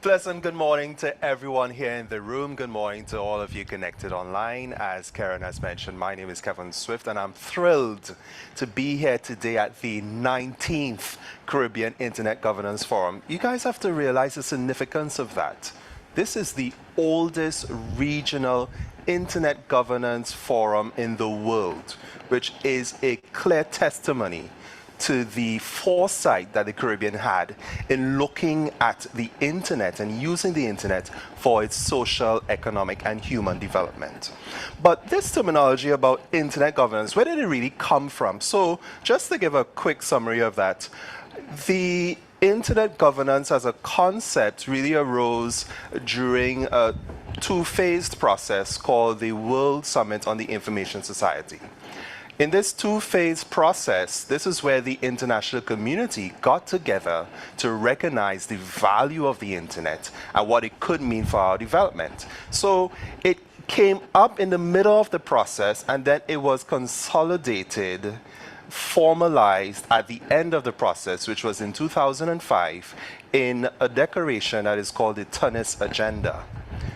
Pleasant good morning to everyone here in the room. Good morning to all of you connected online. As Karen has mentioned, my name is Kevon Swift, and I'm thrilled to be here today at the 19th Caribbean Internet Governance Forum. You guys have to realize the significance of that. This is the oldest regional Internet Governance Forum in the world, which is a clear testimony to the foresight that the Caribbean had in looking at the internet and using the internet for its social, economic, and human development. But this terminology about internet governance, where did it really come from? So just to give a quick summary of that, the internet governance as a concept really arose during a two-phased process called the World Summit on the Information Society. In this two-phase process, this is where the international community got together to recognize the value of the internet and what it could mean for our development. So it came up in the middle of the process, and then it was consolidated, formalized at the end of the process, which was in 2005, in a declaration that is called the Tunis Agenda.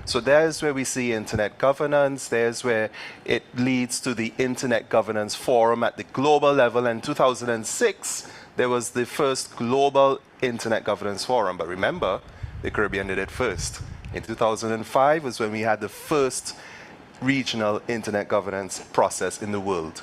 So there's where we see internet governance. There's where it leads to the Internet Governance Forum at the global level. In 2006, there was the first global Internet Governance Forum. But remember, the Caribbean did it first. In 2005 was when we had the first regional internet governance process in the world.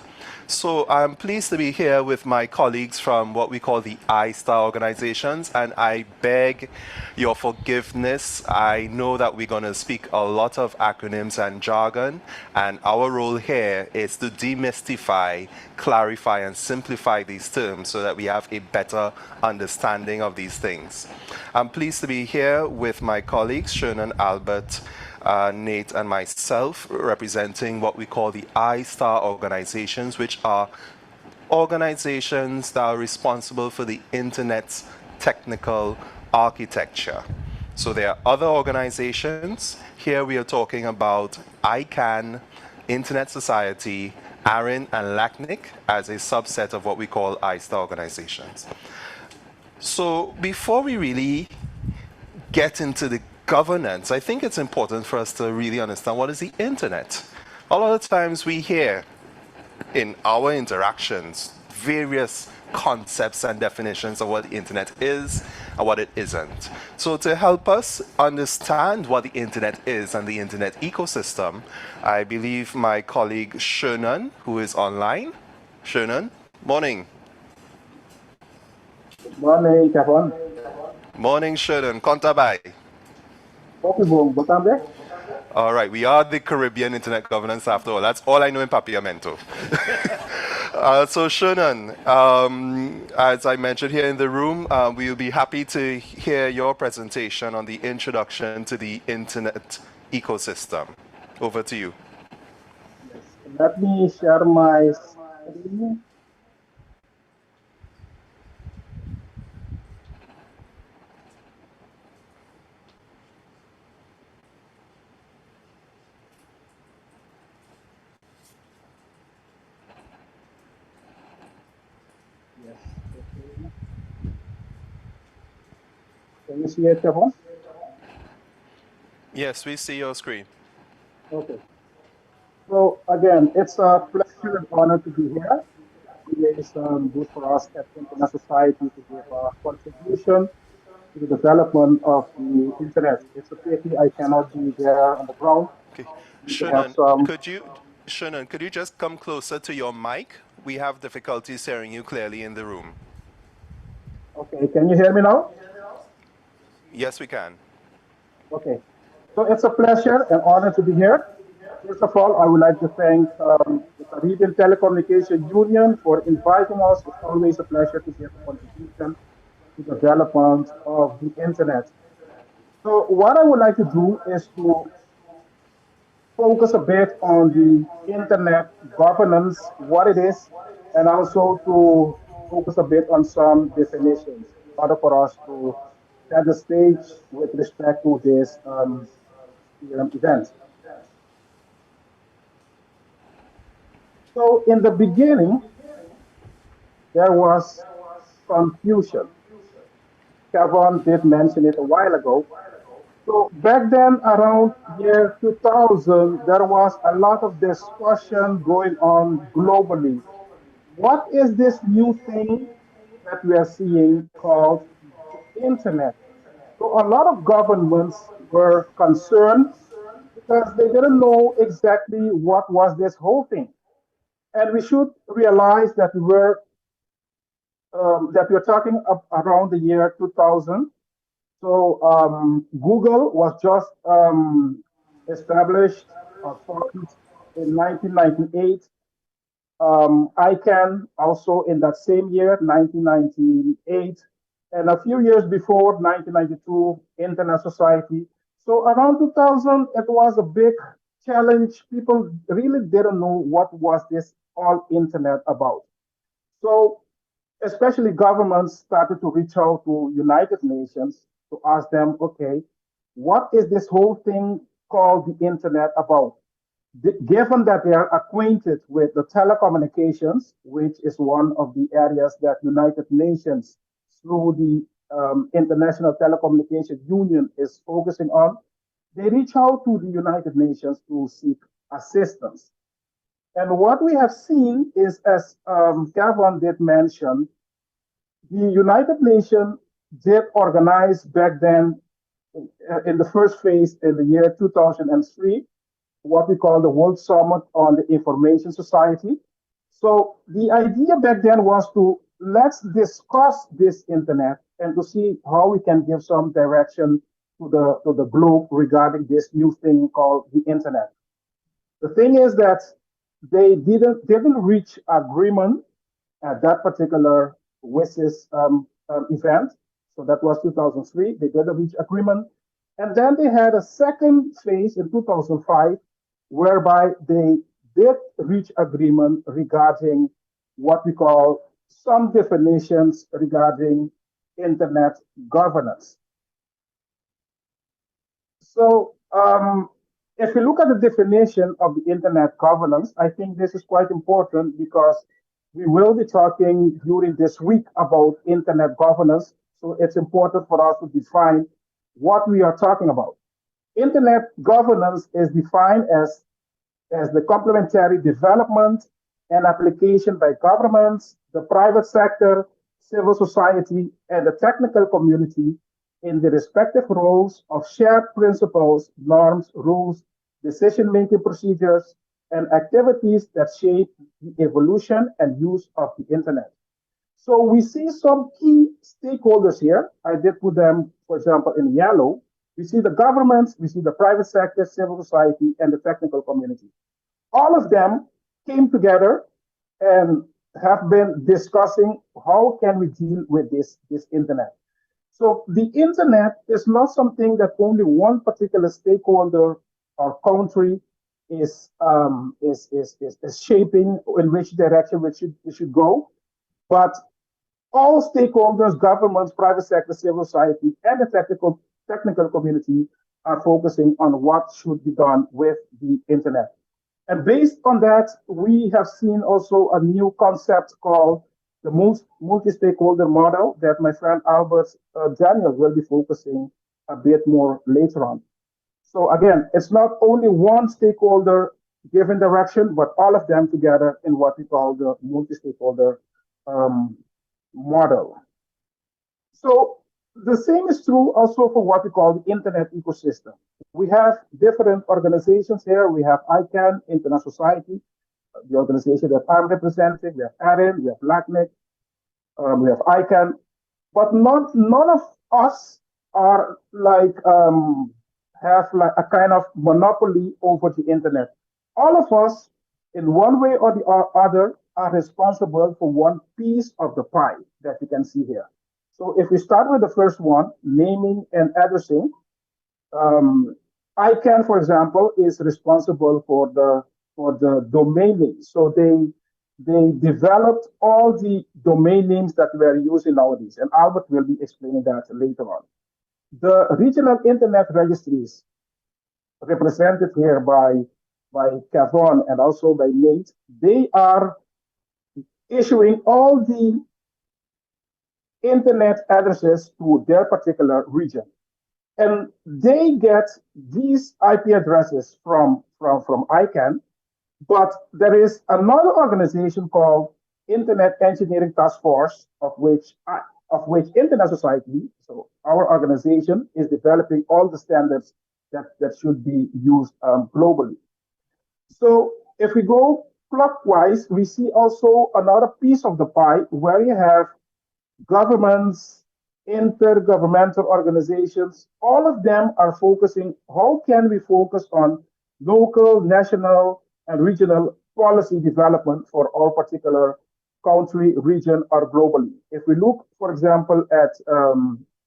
So I'm pleased to be here with my colleagues from what we call the I-Star organizations, and I beg your forgiveness. I know that we're going to speak a lot of acronyms and jargon, and our role here is to demystify, clarify, and simplify these terms so that we have a better understanding of these things. I'm pleased to be here with my colleagues, Shernon, Albert, Nate, and myself, representing what we call the I-Star organizations, which are organizations that are responsible for the internet's technical architecture. So there are other organizations. Here we are talking about ICANN, Internet Society, ARIN, and LACNIC as a subset of what we call I-Star organizations. So before we really get into the governance, I think it's important for us to really understand what is the internet. A lot of times we hear in our interactions various concepts and definitions of what the internet is and what it isn't. So to help us understand what the internet is and the internet ecosystem, I believe my colleague Shernon, who is online. Shernon, morning. Morning, Kevon. Morning, Shernon. Conta bye. All right, we are the Caribbean Internet Governance after all. That's all I know in Papiamento. So Shernon, as I mentioned here in the room, we will be happy to hear your presentation on the introduction to the internet ecosystem. Over to you. Yes. Let me share my screen. Yes. Okay. Can you see it, Kevon? Yes, we see your screen. Okay. So again, it's a pleasure and honor to be here. It is good for us at Internet Society to give a contribution to the development of the internet. It's a pity I cannot be there on the ground. Okay. Shernon, could you just come closer to your mic? We have difficulties hearing you clearly in the room. Okay, can you hear me now? Yes, we can. Okay. So it's a pleasure and honor to be here. First of all, I would like to thank the Caribbean Telecommunication Union for inviting us. It's always a pleasure to give a contribution to the development of the internet. So what I would like to do is to focus a bit on the internet governance, what it is, and also to focus a bit on some definitions in order for us to set the stage with respect to this event. So in the beginning, there was confusion. Kevon did mention it a while ago. So back then, around year 2000, there was a lot of discussion going on globally. What is this new thing that we are seeing called the internet? So a lot of governments were concerned because they didn't know exactly what was this whole thing. And we should realize that we're talking around the year 2000. So Google was just established or formed in 1998. ICANN also in that same year, 1998, and a few years before, 1992, Internet Society. So around 2000, it was a big challenge. People really didn't know what was this all Internet about. So especially governments started to reach out to United Nations to ask them, okay, what is this whole thing called the Internet about? Given that they are acquainted with the telecommunications, which is one of the areas that United Nations through the International Telecommunication Union is focusing on, they reach out to the United Nations to seek assistance. And what we have seen is, as Kevon did mention, the United Nations did organize back then in the first phase in the year 2003 what we call the World Summit on the Information Society. So the idea back then was to let's discuss this internet and to see how we can give some direction to the globe regarding this new thing called the internet. The thing is that they didn't reach agreement at that particular WISIS event. So that was 2003. They didn't reach agreement. And then they had a second phase in 2005, whereby they did reach agreement regarding what we call some definitions regarding internet governance. So, if you look at the definition of the internet governance, I think this is quite important because we will be talking during this week about internet governance. So, it's important for us to define what we are talking about. Internet governance is defined as the complementary development and application by governments, the private sector, civil society, and the technical community in the respective roles of shared principles, norms, rules, decision making procedures, and activities that shape the evolution and use of the internet. So we see some key stakeholders here. I did put them, for example, in yellow. We see the governments, we see the private sector, civil society, and the technical community. All of them came together and have been discussing how can we deal with this internet. So the internet is not something that only one particular stakeholder or country is shaping in which direction we should go, but all stakeholders, governments, private sector, civil society, and the technical community are focusing on what should be done with the internet. And based on that, we have seen also a new concept called the multi-stakeholder model that my friend Albert Daniel will be focusing a bit more later on. So again, it's not only one stakeholder giving direction, but all of them together in what we call the multi-stakeholder um, model. So the same is true also for what we call the internet ecosystem. We have different organizations here. We have ICANN, Internet Society, the organization that I'm representing. We have ARIN, we have LACNIC, we have ICANN, but not none of us are like have like a kind of monopoly over the internet. All of us, in one way or the other, are responsible for one piece of the pie that you can see here. So if we start with the first one, naming and addressing, ICANN, for example, is responsible for the domain names. So they developed all the domain names that we are using nowadays, and Albert will be explaining that later on. The regional internet registries, represented here by Kevon and also by Nate, they are issuing all the internet addresses to their particular region. And they get these IP addresses from ICANN, but there is another organization called Internet Engineering Task Force, of which Internet Society, so our organization, is developing all the standards that should be used globally. So if we go clockwise, we see also another piece of the pie where you have governments, intergovernmental organizations, all of them are focusing how can we focus on local, national, and regional policy development for our particular country, region, or globally. If we look, for example, at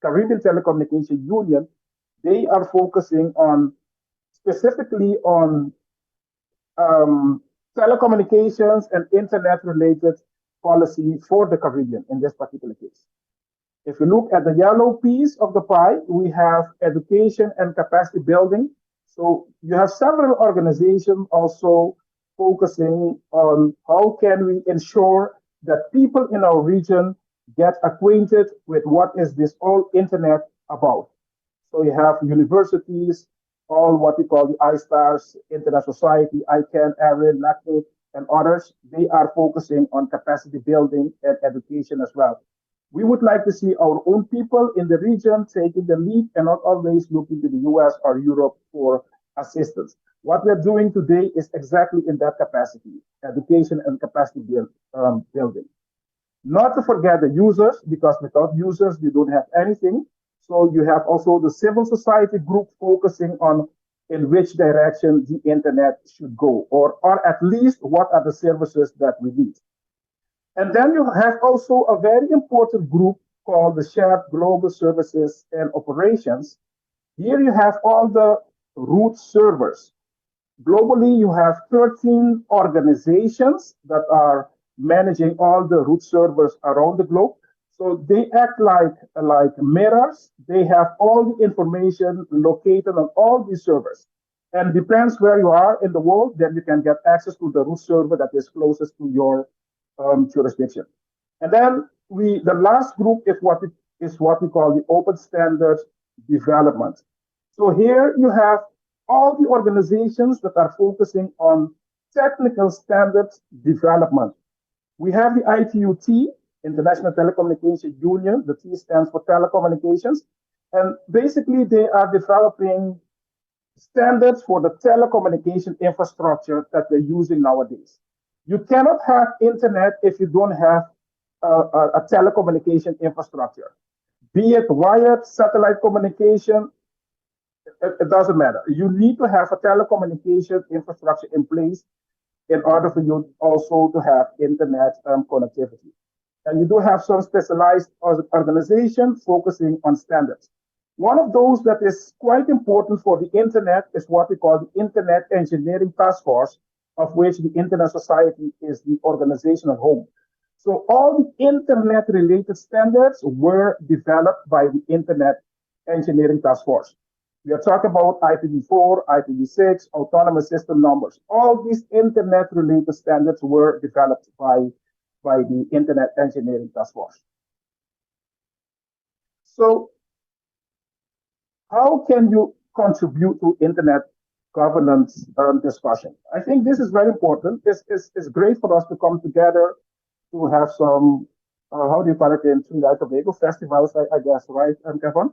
Caribbean Telecommunication Union, they are focusing on specifically on um, telecommunications and internet related policy for the Caribbean in this particular case. If you look at the yellow piece of the pie, we have education and capacity building. So you have several organizations also focusing on how can we ensure that people in our region get acquainted with what is this whole internet about. So you have universities, all what we call the iStars, Internet Society, ICANN, ARIN, LACNIC, and others. They are focusing on capacity building and education as well. We would like to see our own people in the region taking the lead and not always looking to the US or Europe for assistance. What we're doing today is exactly in that capacity, education and capacity building. Not to forget the users, because without users, you don't have anything. So you have also the civil society group focusing on in which direction the internet should go, or at least what are the services that we need. And then you have also a very important group called the Shared Global Services and Operations. Here you have all the root servers. Globally, you have 13 organizations that are managing all the root servers around the globe. So they act like mirrors. They have all the information located on all these servers. And depends where you are in the world, then you can get access to the root server that is closest to your jurisdiction. And then the last group is what we call the open standards development. So here you have all the organizations that are focusing on technical standards development. We have the ITU-T, International Telecommunication Union. The T stands for telecommunications. And basically, they are developing standards for the telecommunication infrastructure that we're using nowadays. You cannot have internet if you don't have a telecommunication infrastructure, be it wired, satellite communication, it doesn't matter. You need to have a telecommunication infrastructure in place in order for you also to have internet connectivity. And you do have some specialized organization focusing on standards. One of those that is quite important for the internet is what we call the Internet Engineering Task Force, of which the Internet Society is the organization at home. So all the internet related standards were developed by the Internet Engineering Task Force. We are talking about IPv4, IPv6, autonomous system numbers. All these internet related standards were developed by the Internet Engineering Task Force. So how can you contribute to internet governance discussion? I think this is very important. It's great for us to come together to have some, how do you call it in Trinidad and Tobago, festivals, I guess, right, Kevon?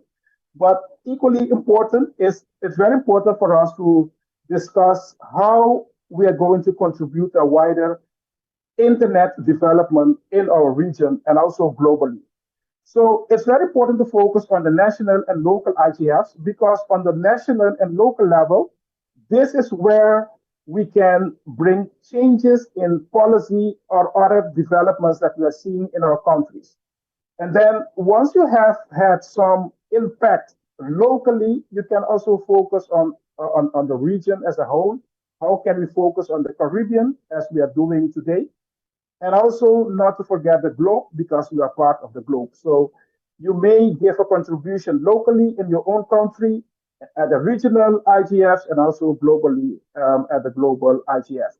But equally important is it's very important for us to discuss how we are going to contribute a wider internet development in our region and also globally. So it's very important to focus on the national and local IGFs because on the national and local level, this is where we can bring changes in policy or other developments that we are seeing in our countries. And then once you have had some impact locally, you can also focus on the region as a whole. How can we focus on the Caribbean as we are doing today? And also not to forget the globe because you are part of the globe. So you may give a contribution locally in your own country at the regional IGFs and also globally at the global IGF.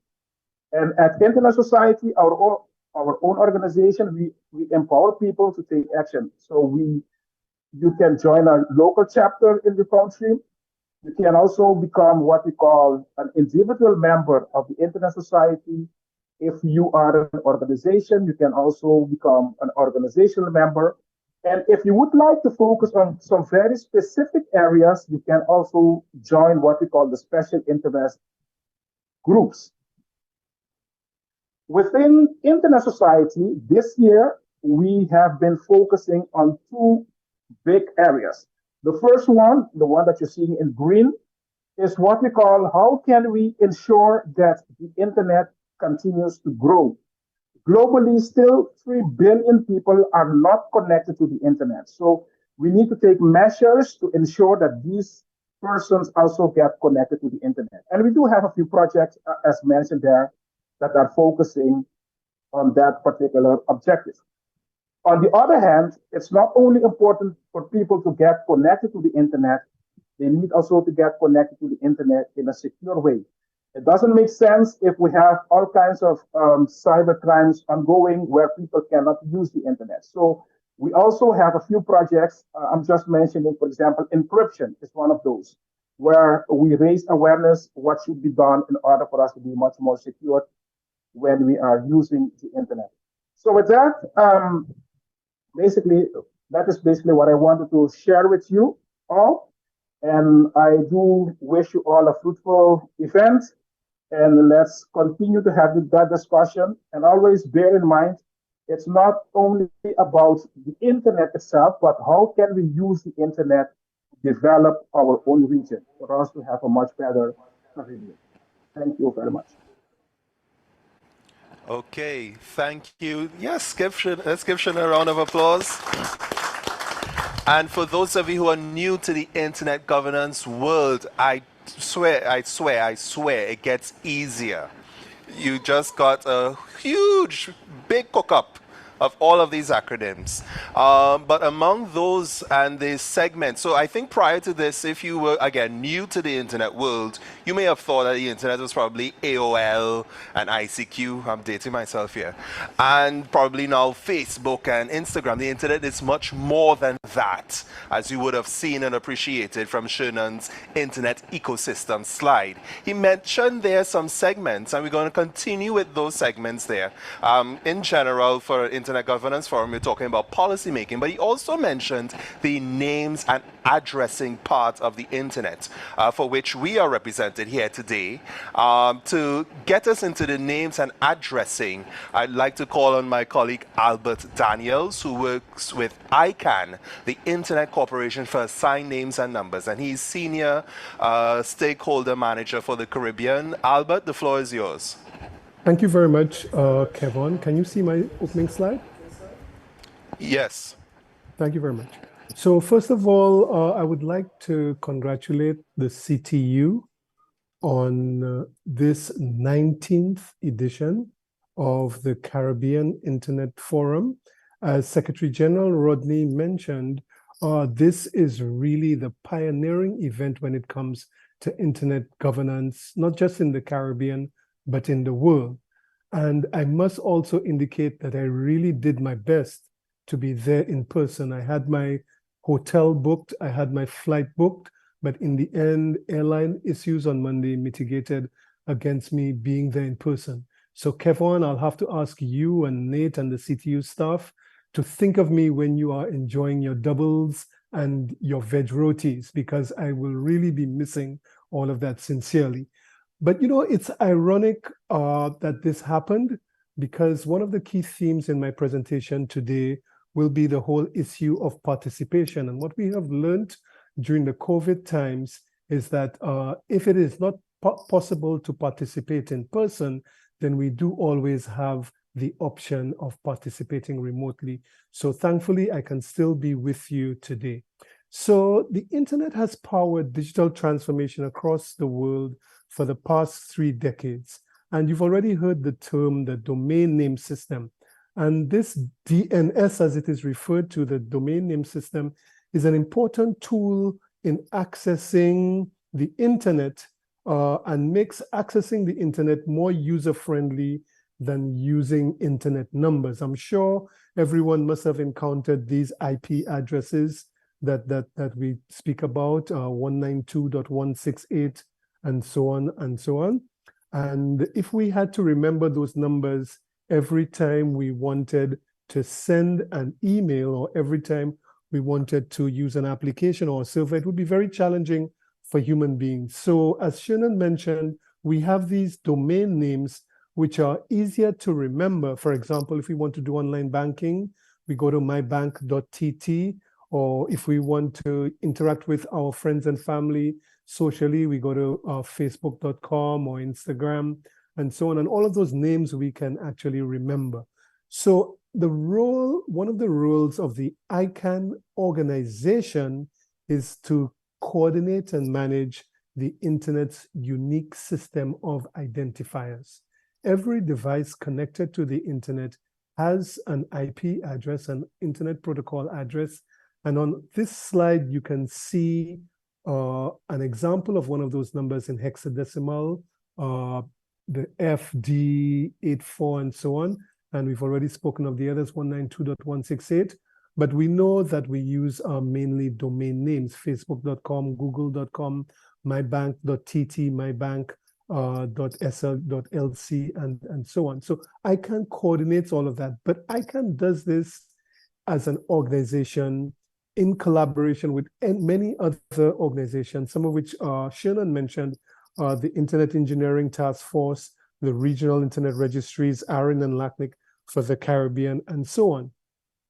And at Internet Society, our own organization, we empower people to take action. So we You can join a local chapter in the country. You can also become what we call an individual member of the Internet Society. If you are an organization, you can also become an organizational member. And if you would like to focus on some very specific areas, you can also join what we call the special interest groups. Within Internet Society, this year, we have been focusing on two big areas. The first one, the one that you're seeing in green, is what we call how can we ensure that the internet continues to grow. Globally, still 3 billion people are not connected to the internet. So we need to take measures to ensure that these persons also get connected to the internet. And we do have a few projects, as mentioned there, that are focusing on that particular objective. On the other hand, it's not only important for people to get connected to the internet, they need also to get connected to the internet in a secure way. It doesn't make sense if we have all kinds of cyber crimes ongoing where people cannot use the internet. So we also have a few projects. I'm just mentioning, for example, encryption is one of those, where we raise awareness what should be done in order for us to be much more secure when we are using the internet. So with that, basically, that is basically what I wanted to share with you all. And I do wish you all a fruitful event. And let's continue to have that discussion. And always bear in mind, it's not only about the internet itself, but how can we use the internet to develop our own region for us to have a much better Caribbean. Thank you very much. Okay, thank you. Yes, let's give Shernon a round of applause. And for those of you who are new to the internet governance world, I swear, it gets easier. You just got a huge, big cook-up of all of these acronyms. But among those and the segments, so I think prior to this, if you were, again, new to the internet world, you may have thought that the internet was probably AOL and ICQ. I'm dating myself here. And probably now Facebook and Instagram. The internet is much more than that, as you would have seen and appreciated from Shernon's internet ecosystem slide. He mentioned there some segments, and we're going to continue with those segments there. In general, for Internet Governance Forum, we're talking about policy making, but he also mentioned the names and addressing part of the internet, for which we are represented here today. To get us into the names and addressing, I'd like to call on my colleague Albert Daniels, who works with ICANN, the Internet Corporation for Assigned Names and Numbers, and he's Senior Stakeholder Manager for the Caribbean. Albert, the floor is yours. Thank you very much, Kevon. Can you see my opening slide? Yes. Thank you very much. So first of all, I would like to congratulate the CTU on this 19th edition of the Caribbean Internet Forum. As Secretary General Rodney mentioned, this is really the pioneering event when it comes to internet governance, not just in the Caribbean, but in the world. And I must also indicate that I really did my best to be there in person. I had my hotel booked, I had my flight booked, but in the end, airline issues on Monday mitigated against me being there in person. So Kevon, I'll have to ask you and Nate and the CTU staff to think of me when you are enjoying your doubles and your veg rotis, because I will really be missing all of that sincerely. But you know, it's ironic that this happened, because one of the key themes in my presentation today will be the whole issue of participation. And what we have learned during the COVID times is that if it is not possible to participate in person, then we do always have the option of participating remotely. So thankfully, I can still be with you today. So the internet has powered digital transformation across the world for the past 3 decades. And you've already heard the term, the domain name system. And this DNS, as it is referred to, the domain name system, is an important tool in accessing the internet and makes accessing the internet more user-friendly than using internet numbers. I'm sure everyone must have encountered these IP addresses that we speak about, 192.168, and so on and so on. And if we had to remember those numbers every time we wanted to send an email or every time we wanted to use an application or a server, it would be very challenging for human beings. So as Shernon mentioned, we have these domain names which are easier to remember. For example, if we want to do online banking, we go to mybank.tt, or if we want to interact with our friends and family socially, we go to facebook.com or Instagram and so on. And all of those names we can actually remember. So one of the roles of the ICANN organization is to coordinate and manage the Internet's unique system of identifiers. Every device connected to the Internet has an IP address, an Internet Protocol address. And on this slide, you can see an example of one of those numbers in hexadecimal, the FD84 and so on. And we've already spoken of the others, 192.168. But we know that we use mainly domain names, facebook.com, google.com, mybank.tt, mybank.sl.lc, and so on. So ICANN coordinates all of that, but ICANN does this as an organization in collaboration with many other organizations, some of which Shernon mentioned, the Internet Engineering Task Force, the Regional Internet Registries, ARIN and LACNIC for the Caribbean, and so on.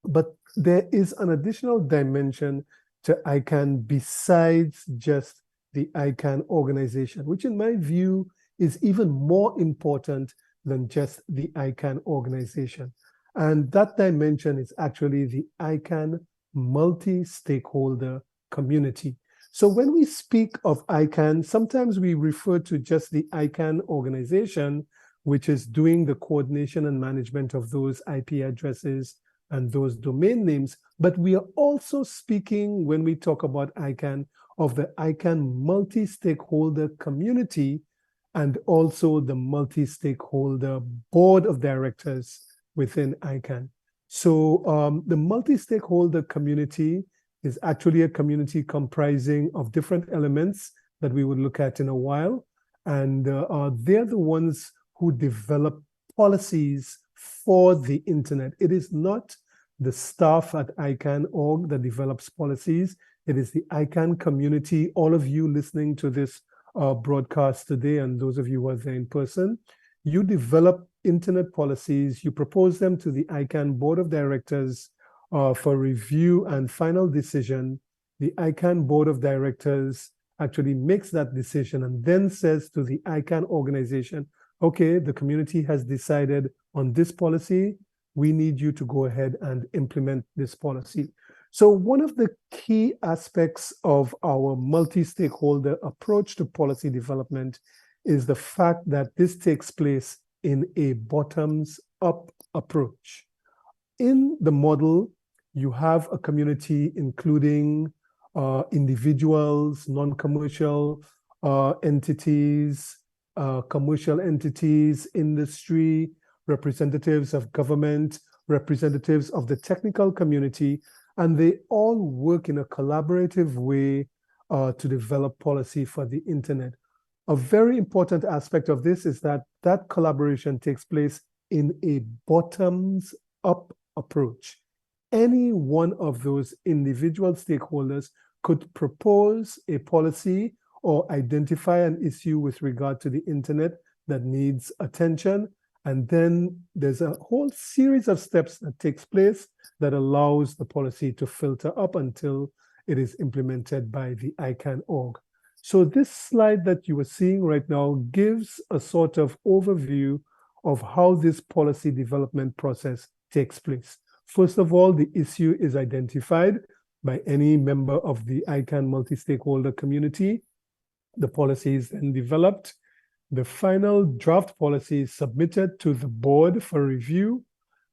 But there is an additional dimension to ICANN besides just the ICANN organization, which in my view is even more important than just the ICANN organization. And that dimension is actually the ICANN multi-stakeholder community. So when we speak of ICANN, sometimes we refer to just the ICANN organization, which is doing the coordination and management of those IP addresses and those domain names. But we are also speaking, when we talk about ICANN, of the ICANN multi-stakeholder community and also the multi-stakeholder board of directors within ICANN. So the multi-stakeholder community is actually a community comprising of different elements that we would look at in a while. And they're the ones who develop policies for the Internet. It is not the staff at ICANN.org that develops policies. It is the ICANN community, all of you listening to this broadcast today, and those of you who are there in person. You develop Internet policies, you propose them to the ICANN Board of Directors for review and final decision. The ICANN Board of Directors actually makes that decision and then says to the ICANN organization, okay, the community has decided on this policy. We need you to go ahead and implement this policy. So one of the key aspects of our multi-stakeholder approach to policy development is the fact that this takes place in a bottoms-up approach. In the model, you have a community including individuals, non-commercial entities, commercial entities, industry, representatives of government, representatives of the technical community, and they all work in a collaborative way to develop policy for the Internet. A very important aspect of this is that that collaboration takes place in a bottoms-up approach. Any one of those individual stakeholders could propose a policy or identify an issue with regard to the Internet that needs attention. And then there's a whole series of steps that takes place that allows the policy to filter up until it is implemented by the ICANN.org. So this slide that you are seeing right now gives a sort of overview of how this policy development process takes place. First of all, the issue is identified by any member of the ICANN multi-stakeholder community. The policy is then developed. The final draft policy is submitted to the board for review,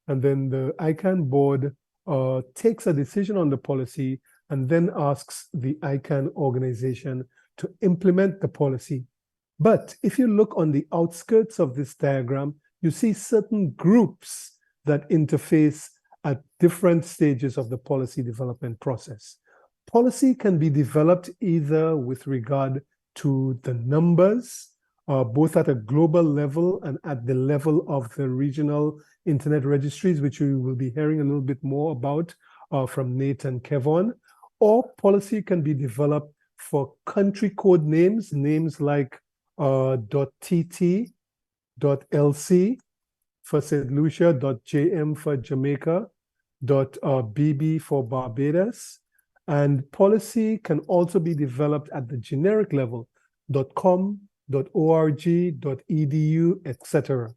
and then the ICANN board takes a decision on the policy and then asks the ICANN organization to implement the policy. But if you look on the outskirts of this diagram, you see certain groups that interface at different stages of the policy development process. Policy can be developed either with regard to the numbers, both at a global level and at the level of the regional internet registries, which we will be hearing a little bit more about from Nate and Kevon, or policy can be developed for country code names, names like .tt, .lc for St. Lucia, .jm for Jamaica, .bb for Barbados. And policy can also be developed at the generic level, .com, .org, .edu, etc.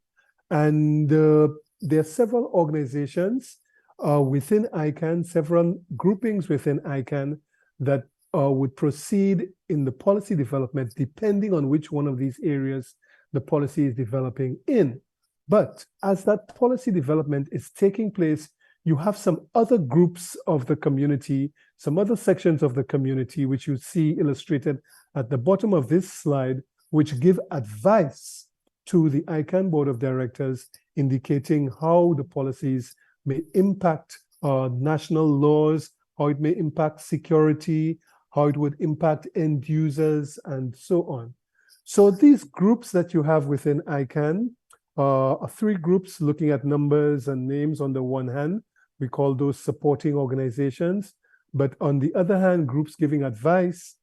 And there are several organizations within ICANN, several groupings within ICANN that would proceed in the policy development depending on which one of these areas the policy is developing in. But as that policy development is taking place, you have some other groups of the community, some other sections of the community, which you see illustrated at the bottom of this slide, which give advice to the ICANN Board of Directors, indicating how the policies may impact national laws, how it may impact security, how it would impact end users, and so on. So these groups that you have within ICANN are three groups looking at numbers and names on the one hand. We call those supporting organizations. But on the other hand, groups giving advice,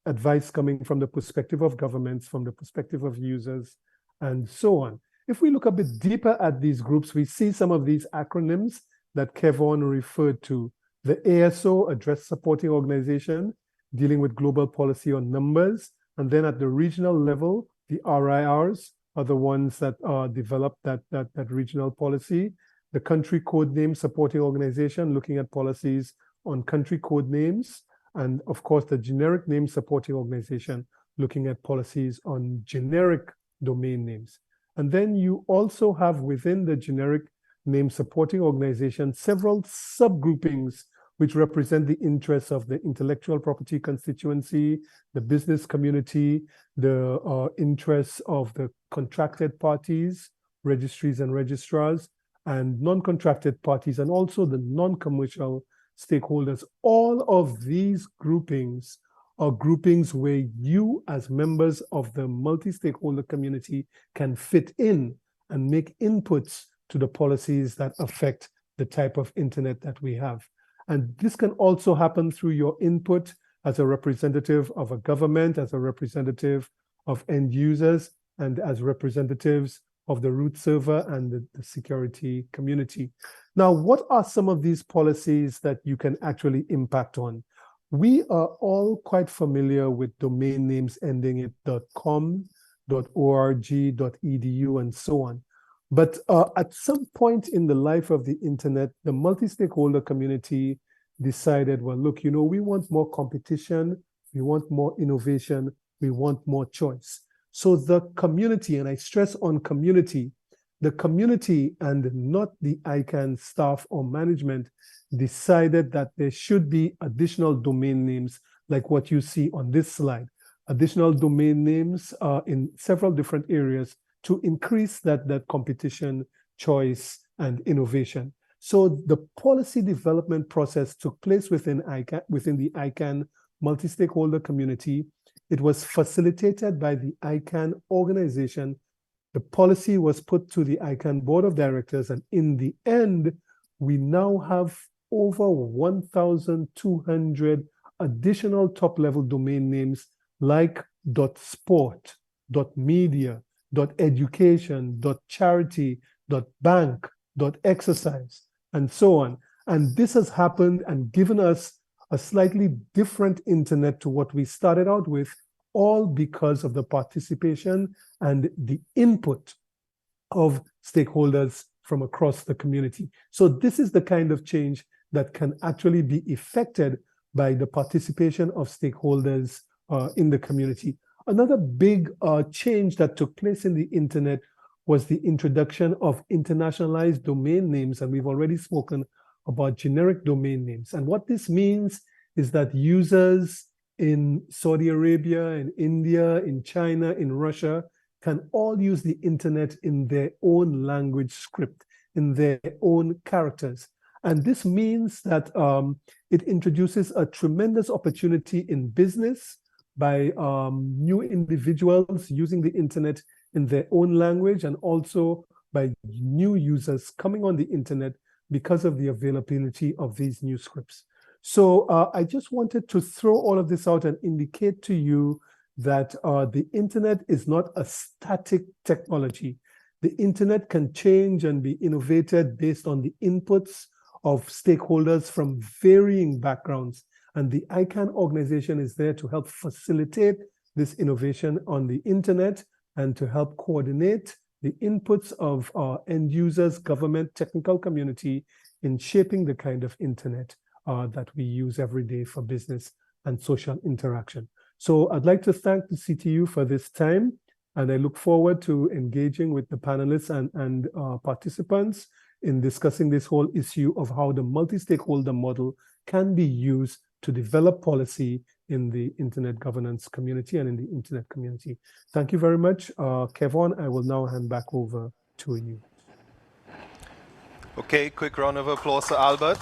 advice coming from the perspective of governments, from the perspective of users, and so on. If we look a bit deeper at these groups, we see some of these acronyms that Kevon referred to. The ASO, Address Supporting Organization, dealing with global policy on numbers. And then at the regional level, the RIRs are the ones that develop that regional policy. The Country Code Name Supporting Organization, looking at policies on country code names. And of course, the Generic Name Supporting Organization, looking at policies on generic domain names. And then you also have within the Generic Name Supporting Organization several subgroupings which represent the interests of the intellectual property constituency, the business community, the interests of the contracted parties, registries and registrars, and non-contracted parties, and also the non-commercial stakeholders. All of these groupings are groupings where you, as members of the multi-stakeholder community, can fit in and make inputs to the policies that affect the type of internet that we have. And this can also happen through your input as a representative of a government, as a representative of end users, and as representatives of the root server and the security community. Now, what are some of these policies that you can actually impact on? We are all quite familiar with domain names ending at .com, .org, .edu, and so on. But at some point in the life of the internet, the multi-stakeholder community decided, well, look, you know, we want more competition, we want more innovation, we want more choice. So the community, and I stress on community, the community and not the ICANN staff or management decided that there should be additional domain names like what you see on this slide. Additional domain names in several different areas to increase that competition, choice, and innovation. So the policy development process took place within the ICANN multi-stakeholder community. It was facilitated by the ICANN organization. The policy was put to the ICANN Board of Directors, and in the end, we now have over 1,200 additional top-level domain names like .sport, .media, .education, .charity, .bank, .exercise, and so on. And this has happened and given us a slightly different internet to what we started out with, all because of the participation and the input of stakeholders from across the community. So this is the kind of change that can actually be effected by the participation of stakeholders in the community. Another big change that took place in the internet was the introduction of internationalized domain names, and we've already spoken about generic domain names. And what this means is that users in Saudi Arabia, in India, in China, in Russia, can all use the internet in their own language script, in their own characters. And this means that It introduces a tremendous opportunity in business by new individuals using the internet in their own language, and also by new users coming on the internet because of the availability of these new scripts. So I just wanted to throw all of this out and indicate to you that the internet is not a static technology. The internet can change and be innovated based on the inputs of stakeholders from varying backgrounds. And the ICANN organization is there to help facilitate this innovation on the internet and to help coordinate the inputs of our end users, government, technical community in shaping the kind of internet that we use every day for business and social interaction. So I'd like to thank the CTU for this time, and I look forward to engaging with the panelists and participants in discussing this whole issue of how the multi-stakeholder model can be used to develop policy in the internet governance community and in the internet community. Thank you very much. Kevon, I will now hand back over to you. Okay, quick round of applause to Albert.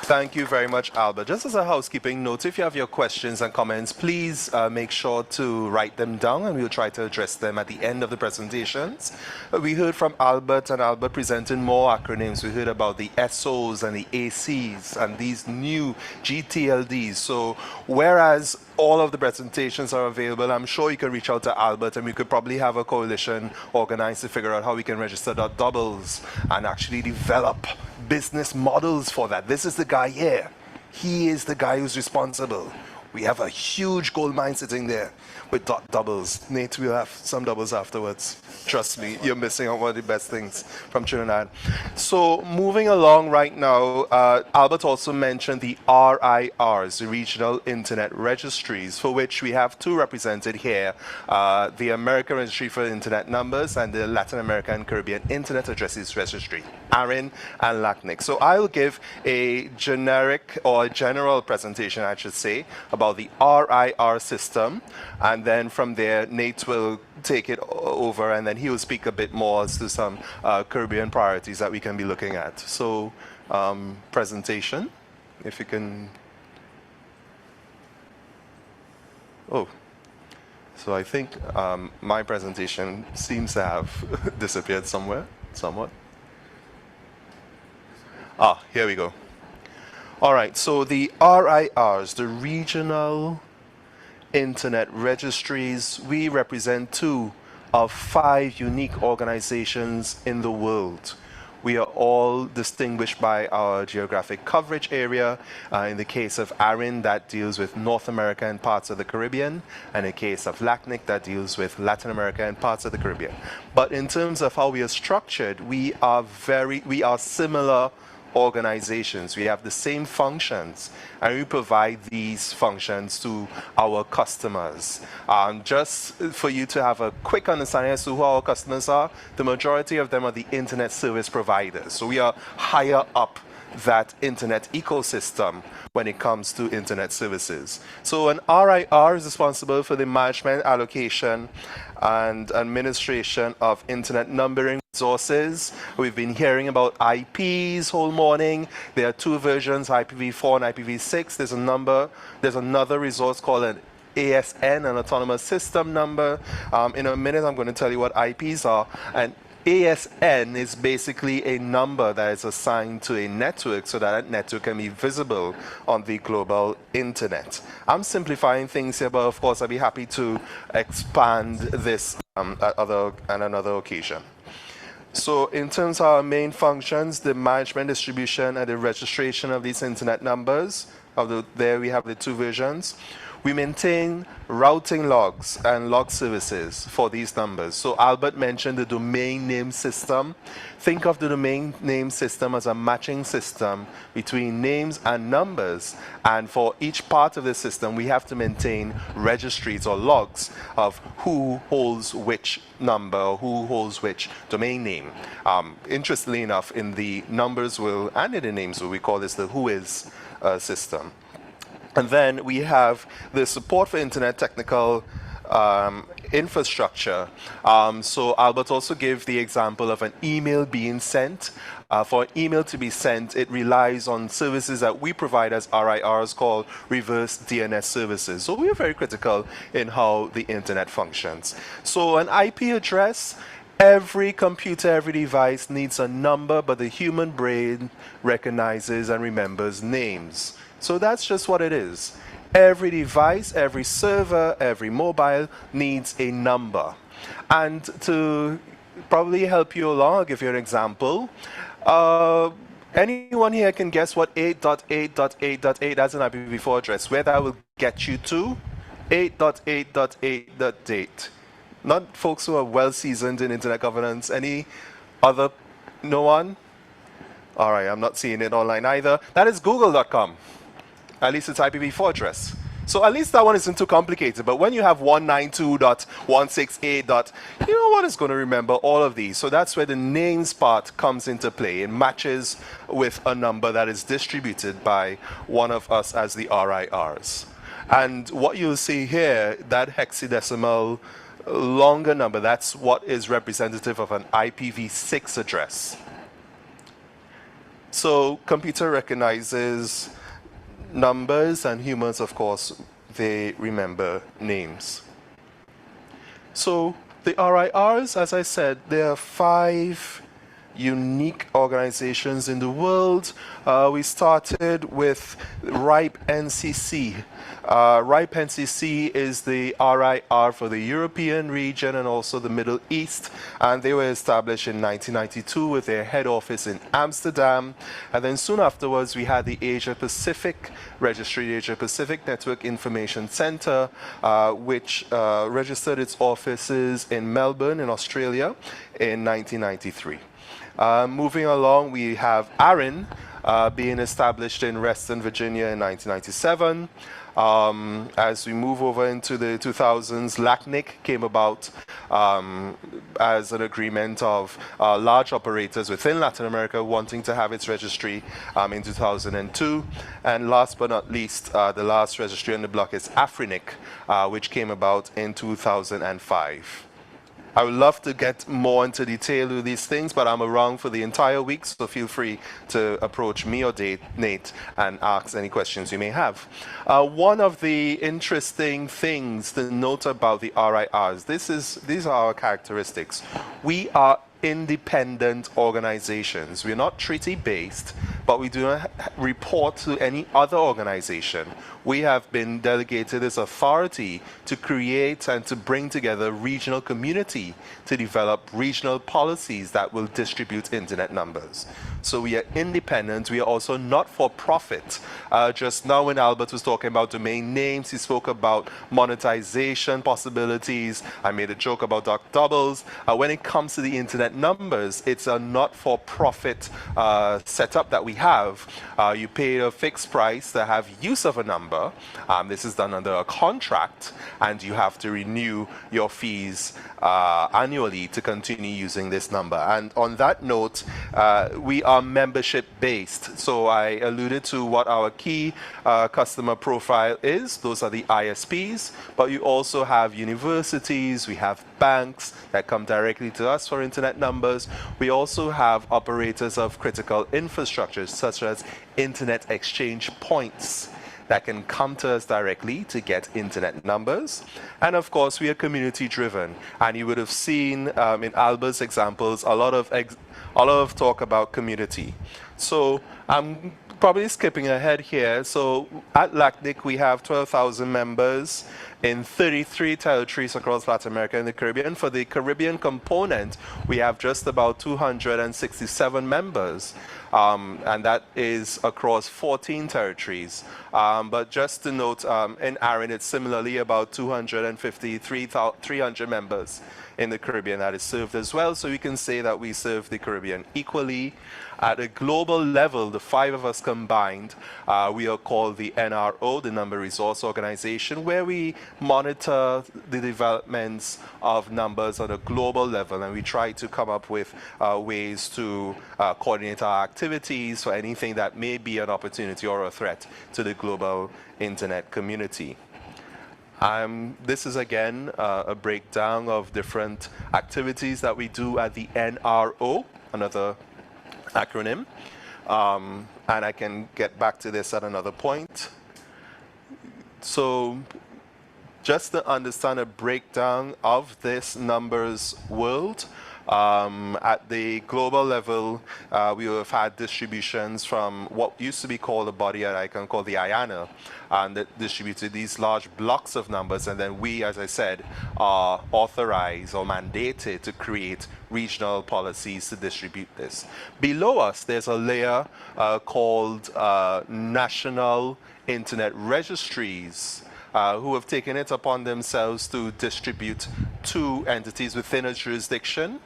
Thank you very much, Albert. Just as a housekeeping note, if you have your questions and comments, please make sure to write them down, and we'll try to address them at the end of the presentations. We heard from Albert, and Albert presented more acronyms. We heard about the SOs and the ACs and these new GTLDs. So whereas all of the presentations are available, I'm sure you can reach out to Albert, and we could probably have a coalition organized to figure out how we can register the doubles and actually develop business models for that. This is the guy here. He is the guy who's responsible. We have a huge gold mine sitting there with doubles. Nate, we'll have some doubles afterwards. Trust me, you're missing out one of the best things from Trinidad. So moving along right now, Albert also mentioned the RIRs, the Regional Internet Registries, for which we have two represented here, the American Registry for Internet Numbers and the Latin American and Caribbean Internet Addresses Registry, ARIN and LACNIC. So I'll give a generic or a general presentation, I should say, about the RIR system, and then from there Nate will take it over, and then he will speak a bit more as to some Caribbean priorities that we can be looking at. So presentation, if you can. Oh, so I think my presentation seems to have disappeared somewhere, somewhat. Ah, here we go. All right, so the RIRs, the Regional Internet Registries, we represent 2 of 5 unique organizations in the world. We are all distinguished by our geographic coverage area. In the case of ARIN, that deals with North America and parts of the Caribbean, and in the case of LACNIC, that deals with Latin America and parts of the Caribbean. But in terms of how we are structured, we are similar organizations. We have the same functions, and we provide these functions to our customers. Just for you to have a quick understanding as to who our customers are, the majority of them are the internet service providers. So we are higher up that internet ecosystem when it comes to internet services. So an RIR is responsible for the management, allocation, and administration of internet numbering resources. We've been hearing about IPs whole morning. There are 2 versions, IPv4 and IPv6. There's another resource called an ASN, an autonomous system number. In a minute, I'm going to tell you what IPs are. And ASN is basically a number that is assigned to a network so that that network can be visible on the global internet. I'm simplifying things here, but of course I'd be happy to expand this at another occasion. So in terms of our main functions, the management, distribution, and the registration of these internet numbers, there we have the 2 versions. We maintain routing logs and log services for these numbers. So Albert mentioned the domain name system. Think of the domain name system as a matching system between names and numbers. And for each part of the system, we have to maintain registries or logs of who holds which number or who holds which domain name. Interestingly enough, in the numbers world and in the names world, we call this the whois system. And then we have the support for internet technical infrastructure. So Albert also gave the example of an email being sent For email to be sent, it relies on services that we provide as RIRs called reverse DNS services. So we are very critical in how the internet functions. So an IP address, every computer, every device needs a number, but the human brain recognizes and remembers names. So that's just what it is. Every device, every server, every mobile needs a number. And to probably help you along, I'll give you an example. Anyone here can guess what 8.8.8.8 as an IPv4 address, where that will get you to? 8.8.8.8. Not folks who are well seasoned in internet governance. Any other? No one? All right, I'm not seeing it online either. That is google.com. At least it's IPv4 address. So at least that one isn't too complicated. But when you have 192.168. No one is going to remember all of these. So that's where the names part comes into play. It matches with a number that is distributed by one of us as the RIRs. And what you'll see here, that hexadecimal longer number, that's what is representative of an IPv6 address. So computer recognizes numbers, and humans, of course, they remember names. So the RIRs, as I said, there are 5 unique organizations in the world. We started with RIPE NCC. RIPE NCC is the RIR for the European region and also the Middle East, and they were established in 1992 with their head office in Amsterdam. And then soon afterwards we had the Asia Pacific Registry, the Asia Pacific Network Information Center, which registered its offices in Melbourne in Australia in 1993. Moving along, we have ARIN being established in Reston, Virginia in 1997. As we move over into the 2000s, LACNIC came about as an agreement of large operators within Latin America wanting to have its registry in 2002. And last but not least, the last registry on the block is ARIN, which came about in 2005. I would love to get more into detail with these things, but I'm around for the entire week, so feel free to approach me or Nate and ask any questions you may have. One of the interesting things to note about the RIRs, these are our characteristics. We are independent organizations. We're not treaty-based, but we do not report to any other organization. We have been delegated this authority to create and to bring together regional community to develop regional policies that will distribute internet numbers. So we are independent. We are also not for profit. Just now when Albert was talking about domain names, he spoke about monetization possibilities. I made a joke about dark doubles. When it comes to the internet numbers, it's a not-for-profit setup that we have. You pay a fixed price to have use of a number. This is done under a contract, and you have to renew your fees annually to continue using this number. And on that note, we are membership based. So I alluded to what our key customer profile is. Those are the ISPs, but you also have universities, we have banks that come directly to us for internet numbers. We also have operators of critical infrastructure such as internet exchange points that can come to us directly to get internet numbers. And of course, we are community driven. And you would have seen in Albert's examples, a lot of talk about community. So I'm probably skipping ahead here. So at LACNIC, we have 12,000 members in 33 territories across Latin America and the Caribbean. For the Caribbean component, we have just about 267 members. And that is across 14 territories. But just to note, in ARIN, it's similarly about 300 members in the Caribbean that is served as well. So we can say that we serve the Caribbean equally. At a global level, the 5 of us combined, we are called the NRO, the Number Resource Organization, where we monitor the developments of numbers on a global level, and we try to come up with ways to coordinate our activities for anything that may be an opportunity or a threat to the global internet community. This is again a breakdown of different activities that we do at the NRO, another acronym. And I can get back to this at another point. So just to understand a breakdown of this numbers world, at the global level, we have had distributions from what used to be called a body at ICANN called the IANA, and that distributed these large blocks of numbers, and then we, as I said, are authorized or mandated to create regional policies to distribute this. Below us, there's a layer called National Internet Registries, who have taken it upon themselves to distribute to entities within a jurisdiction.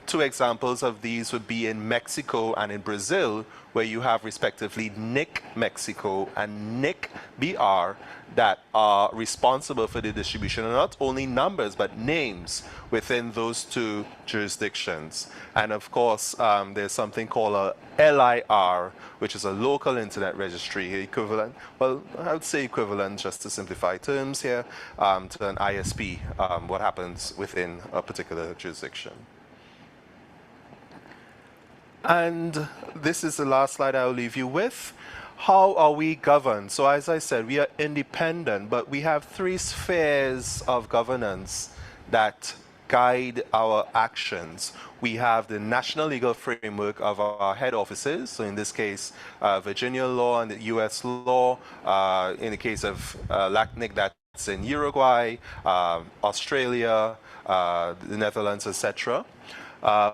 Two examples of these would be in Mexico and in Brazil, where you have respectively NIC Mexico and NIC BR that are responsible for the distribution of not only numbers but names within those two jurisdictions. And of course, there's something called a LIR, which is a local internet registry equivalent, well, I would say equivalent, just to simplify terms here, to an ISP, what happens within a particular jurisdiction. And this is the last slide I'll leave you with. How are we governed? So as I said, we are independent, but we have three spheres of governance that guide our actions. We have the national legal framework of our head offices, so in this case, Virginia law and the US law. In the case of LACNIC, that's in Uruguay, Australia, the Netherlands, etc.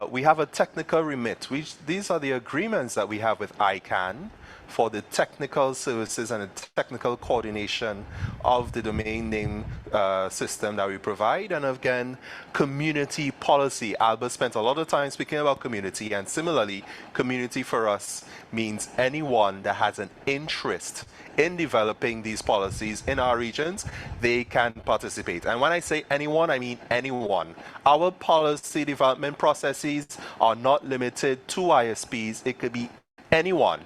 We have a technical remit. These are the agreements that we have with ICANN for the technical services and the technical coordination of the domain name system that we provide. And again, community policy. Albert spent a lot of time speaking about community, and similarly, community for us means anyone that has an interest in developing these policies in our regions, they can participate. And when I say anyone, I mean anyone. Our policy development processes are not limited to ISPs. It could be anyone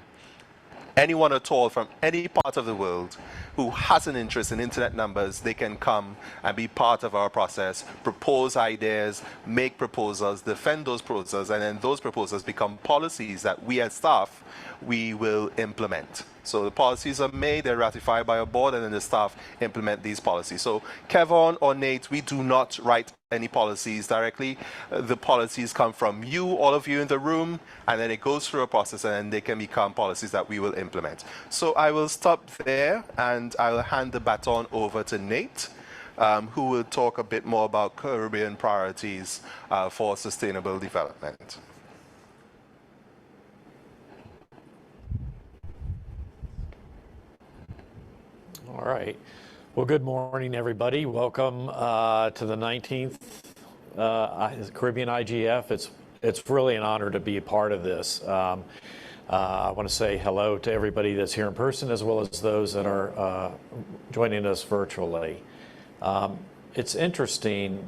at all from any part of the world who has an interest in internet numbers. They can come and be part of our process, propose ideas, make proposals, defend those proposals, and then those proposals become policies that we as staff, we will implement. So the policies are made, they're ratified by a board, and then the staff implement these policies. So Kevon or Nate, we do not write any policies directly. The policies come from you, all of you in the room, and then it goes through a process, and then they can become policies that we will implement. So I will stop there, and I'll hand the baton over to Nate, who will talk a bit more about Caribbean priorities for sustainable development. All right. Well, good morning, everybody. Welcome to the 19th Caribbean IGF. It's really an honor to be a part of this. I want to say hello to everybody that's here in person, as well as those that are joining us virtually. It's interesting.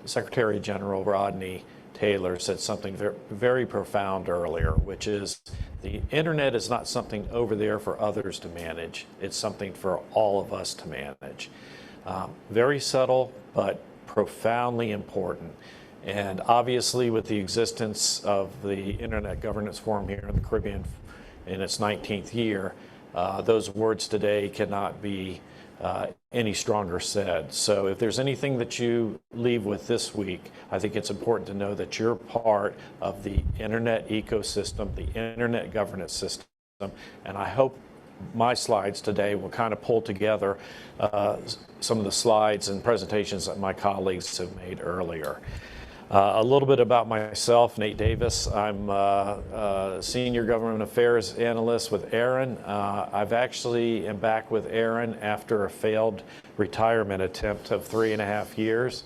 Secretary General Rodney Taylor said something very profound earlier, which is the internet is not something over there for others to manage. It's something for all of us to manage. Very subtle, but profoundly important. And obviously, with the existence of the Internet Governance Forum here in the Caribbean in its 19th year, those words today cannot be any stronger said. So if there's anything that you leave with this week, I think it's important to know that you're part of the internet ecosystem, the internet governance system, and I hope my slides today will kind of pull together some of the slides and presentations that my colleagues have made earlier. A little bit about myself, Nate Davis. I'm a Senior Government Affairs Analyst with ARIN. I've actually am back with ARIN after a failed retirement attempt of 3.5 years.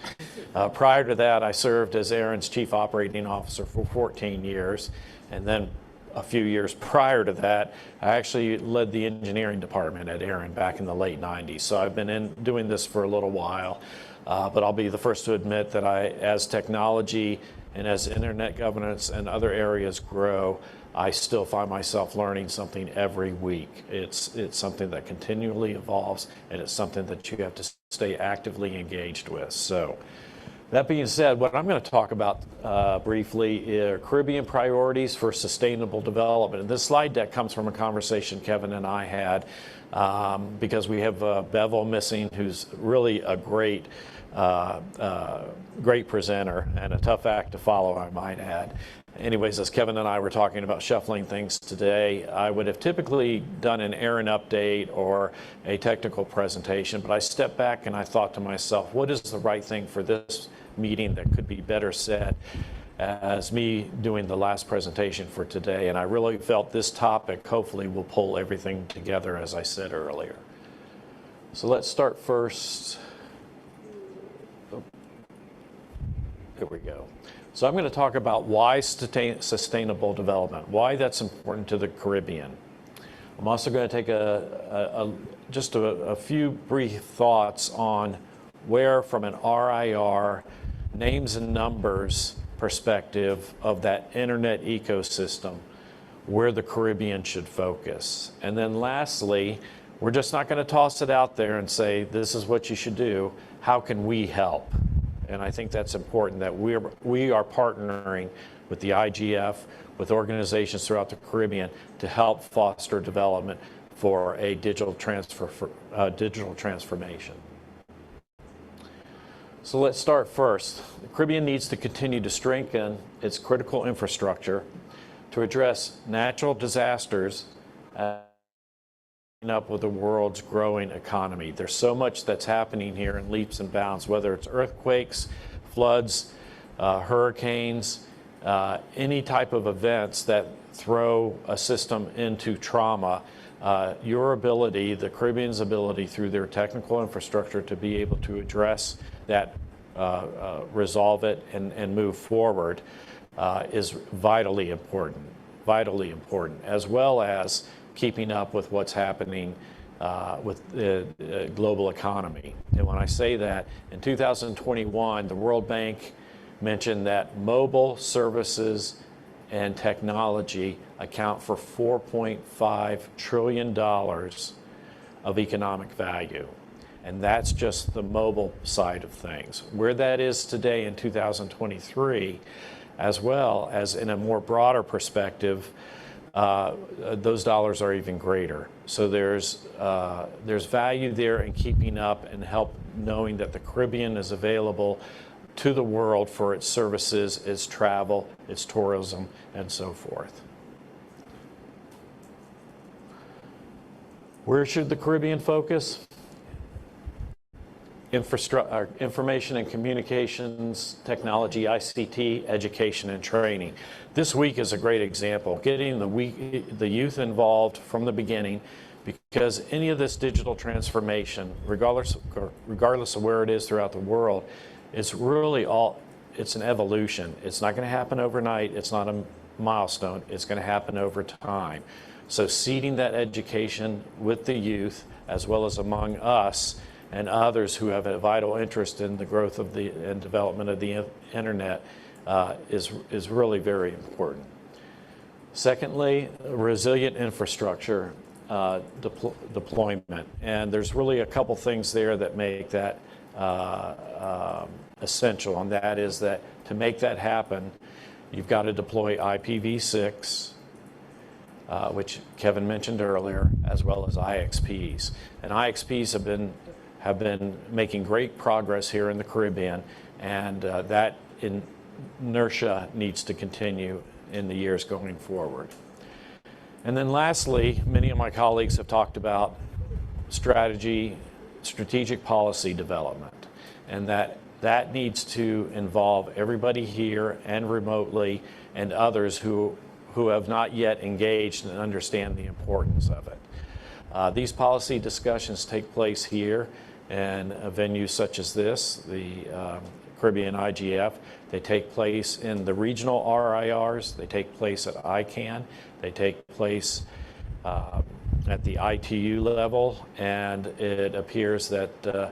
Prior to that, I served as ARIN's Chief Operating Officer for 14 years. And then a few years prior to that, I actually led the engineering department at ARIN back in the late 90s. So I've been doing this for a little while. But I'll be the first to admit that as technology and as internet governance and other areas grow, I still find myself learning something every week. It's something that continually evolves, and it's something that you have to stay actively engaged with. So That being said, what I'm going to talk about briefly are Caribbean priorities for sustainable development. And this slide deck comes from a conversation Kevin and I had because we have Bevel missing, who's really a great presenter and a tough act to follow, I might add. Anyways, as Kevin and I were talking about shuffling things today, I would have typically done an ARIN update or a technical presentation, but I stepped back and I thought to myself, what is the right thing for this meeting that could be better said as me doing the last presentation for today? And I really felt this topic hopefully will pull everything together, as I said earlier. So let's start first. There we go. So I'm going to talk about why sustainable development, why that's important to the Caribbean. I'm also going to take just a few brief thoughts on where, from an RIR, names and numbers perspective of that internet ecosystem, where the Caribbean should focus. And then lastly, we're just not going to toss it out there and say, this is what you should do. How can we help? And I think that's important, that we are partnering with the IGF, with organizations throughout the Caribbean to help foster development for a digital transformation. So let's start first. The Caribbean needs to continue to strengthen its critical infrastructure to address natural disasters up with the world's growing economy. There's so much that's happening here in leaps and bounds, whether it's earthquakes, floods, hurricanes, any type of events that throw a system into trauma. Your ability, the Caribbean's ability through their technical infrastructure to be able to address that, resolve it and move forward is vitally important, as well as keeping up with what's happening with the global economy. And when I say that, in 2021, the World Bank mentioned that mobile services and technology account for $4.5 trillion of economic value. And that's just the mobile side of things. Where that is today in 2023, as well as in a more broader perspective, those dollars are even greater. So there's value there in keeping up and help knowing that the Caribbean is available to the world for its services, its travel, its tourism, and so forth. Where should the Caribbean focus? Information and communications technology, ICT, education and training. This week is a great example, getting the youth involved from the beginning, because any of this digital transformation, regardless of where it is throughout the world, it's really it's an evolution. It's not going to happen overnight. It's not a milestone. It's going to happen over time. So seeding that education with the youth, as well as among us and others who have a vital interest in the growth of and development of the internet is really very important. Secondly, resilient infrastructure deployment. And there's really a couple things there that make that essential, and that is that to make that happen, you've got to deploy IPv6, which Kevin mentioned earlier, as well as IXPs. And IXPs have been making great progress here in the Caribbean, and that inertia needs to continue in the years going forward. And then lastly, many of my colleagues have talked about strategic policy development, and that needs to involve everybody here and remotely and others who have not yet engaged and understand the importance of it. These policy discussions take place here in a venue such as this, the Caribbean IGF. They take place in the regional RIRs. They take place at ICANN. They take place at the ITU level, and it appears that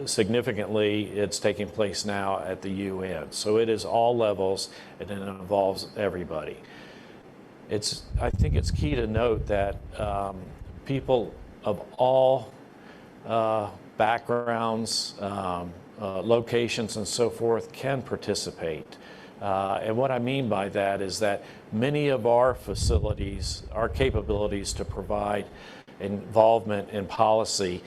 significantly it's taking place now at the UN. So it is all levels, and it involves everybody. I think it's key to note that people of all backgrounds, locations and so forth can participate. And what I mean by that is that many of our facilities, our capabilities to provide involvement in policy,